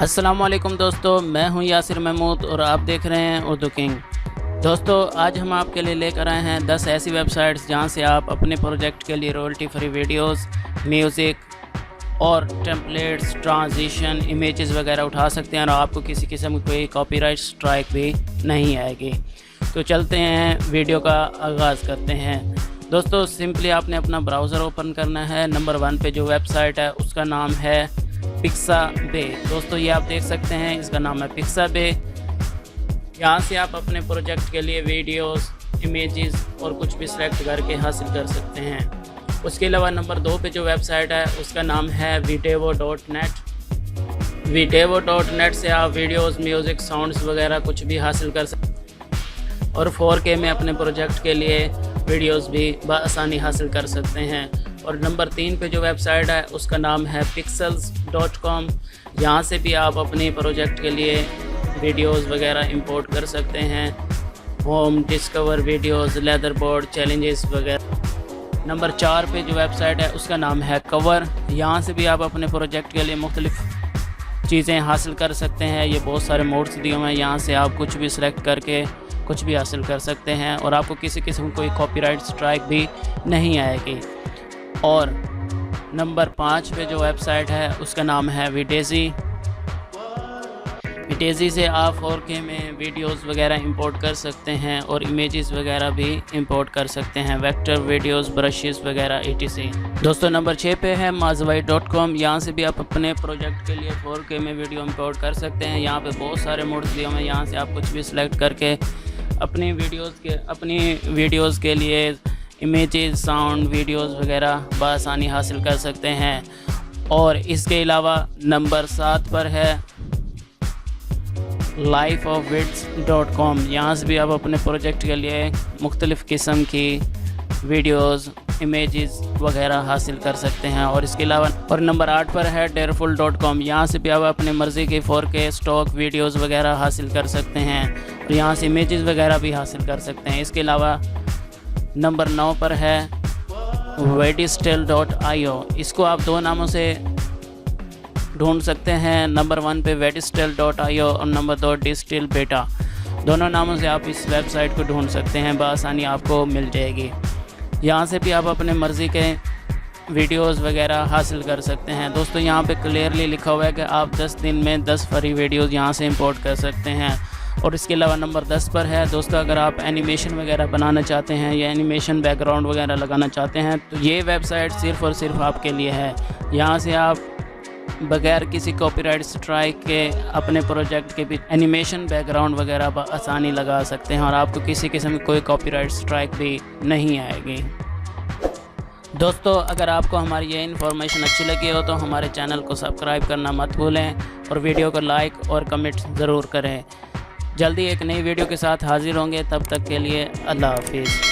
अस्सलामुअलैकुम दोस्तों, मैं हूं यासिर महमूद और आप देख रहे हैं उर्दू किंग। दोस्तों, आज हम आपके लिए लेकर आए हैं 10 ऐसी वेबसाइट्स जहां से आप अपने प्रोजेक्ट के लिए रॉयल्टी फ्री वीडियोस, म्यूज़िक और टेम्पलेट्स, ट्रांजिशन, इमेजेस वगैरह उठा सकते हैं और आपको किसी किस्म की कोई कॉपीराइट स्ट्राइक भी नहीं आएगी। तो चलते हैं, वीडियो का आगाज़ करते हैं। दोस्तों, सिंपली आपने अपना ब्राउज़र ओपन करना है। नंबर 1 पे जो वेबसाइट है उसका नाम है पिक्साबे। दोस्तों, ये आप देख सकते हैं, इसका नाम है पिक्साबे। यहाँ से आप अपने प्रोजेक्ट के लिए वीडियोस, इमेजेस और कुछ भी सिलेक्ट करके हासिल कर सकते हैं। उसके अलावा नंबर 2 पे जो वेबसाइट है उसका नाम है videvo.net। videvo.net से आप वीडियोस, म्यूज़िक, साउंड्स वगैरह कुछ भी हासिल कर सकते हैं और 4K में अपने प्रोजेक्ट के लिए वीडियोस भी बआसानी हासिल कर सकते हैं। और नंबर 3 पे जो वेबसाइट है उसका नाम है pixels.com। यहाँ से भी आप अपने प्रोजेक्ट के लिए वीडियोस वगैरह इंपोर्ट कर सकते हैं, home, discover videos, leather board, challenges वगैरह। नंबर 4 पे जो वेबसाइट है उसका नाम है कवर। यहाँ से भी आप अपने प्रोजेक्ट के लिए मुख्तलिफ चीज़ें हासिल कर सकते हैं। ये बहुत सारे मोड्स दिए हुए हैं, यहाँ से आप कुछ भी सिलेक्ट करके कुछ भी हासिल कर सकते हैं और आपको किसी किस्म कोई कॉपीराइट स्ट्राइक भी नहीं आएगी। और नंबर 5 पे जो वेबसाइट है उसका नाम है विडेजी। विडेजी से आप 4K में वीडियोस वगैरह इंपोर्ट कर सकते हैं और इमेजेस वगैरह भी इंपोर्ट कर सकते हैं, वेक्टर वीडियोस, ब्रशेस वगैरह etc। दोस्तों, नंबर 6 पे है mazwai.com। यहाँ से भी आप अपने प्रोजेक्ट के लिए 4K में वीडियो इंपोर्ट कर सकते हैं। यहाँ पे बहुत सारे मोड्स दिए हुए हैं, यहाँ से आप कुछ भी सिलेक्ट करके अपनी वीडियोस के लिए इमेजेस, साउंड, वीडियोस वगैरह बआसानी हासिल कर सकते हैं। और इसके अलावा नंबर 7 पर है lifeofvids.com। यहाँ से भी आप अपने प्रोजेक्ट के लिए मुख्तलिफ़ किस्म की वीडियोस, इमेजेस वगैरह हासिल कर सकते हैं। और इसके अलावा और नंबर 8 पर है dareful.com। यहाँ से भी आप अपने मर्ज़ी के 4K स्टॉक वीडियोस वगैरह हासिल कर सकते हैं और यहाँ से इमेजेस वगैरह भी हासिल कर सकते हैं। इसके अलावा नंबर 9 पर है wedistel.io। इसको आप 2 नामों से ढूंढ सकते हैं। नंबर 1 पे wedistel.io और नंबर 2 डिस्टिल बेटा। दोनों नामों से आप इस वेबसाइट को ढूंढ सकते हैं, बआसानी आपको मिल जाएगी। यहाँ से भी आप अपने मर्ज़ी के वीडियोस वगैरह हासिल कर सकते हैं। दोस्तों, यहाँ पे क्लियरली लिखा हुआ है कि आप 10 दिन में 10 फ्री वीडियोस यहाँ से इंपोर्ट कर सकते हैं। और इसके अलावा नंबर 10 पर है दोस्तों, अगर आप एनिमेशन वगैरह बनाना चाहते हैं या एनिमेशन बैकग्राउंड वगैरह लगाना चाहते हैं तो ये वेबसाइट सिर्फ़ और सिर्फ आपके लिए है। यहाँ से आप बगैर किसी कॉपीराइट स्ट्राइक के अपने प्रोजेक्ट के भी एनिमेशन बैकग्राउंड वगैरह बआसानी लगा सकते हैं और आपको किसी किस्म की कोई कॉपीराइट स्ट्राइक भी नहीं आएगी। दोस्तों, अगर आपको हमारी ये इन्फॉर्मेशन अच्छी लगी हो तो हमारे चैनल को सब्सक्राइब करना मत भूलें और वीडियो को लाइक और कमेंट ज़रूर करें। जल्दी एक नई वीडियो के साथ हाजिर होंगे, तब तक के लिए अल्लाह हाफिज़।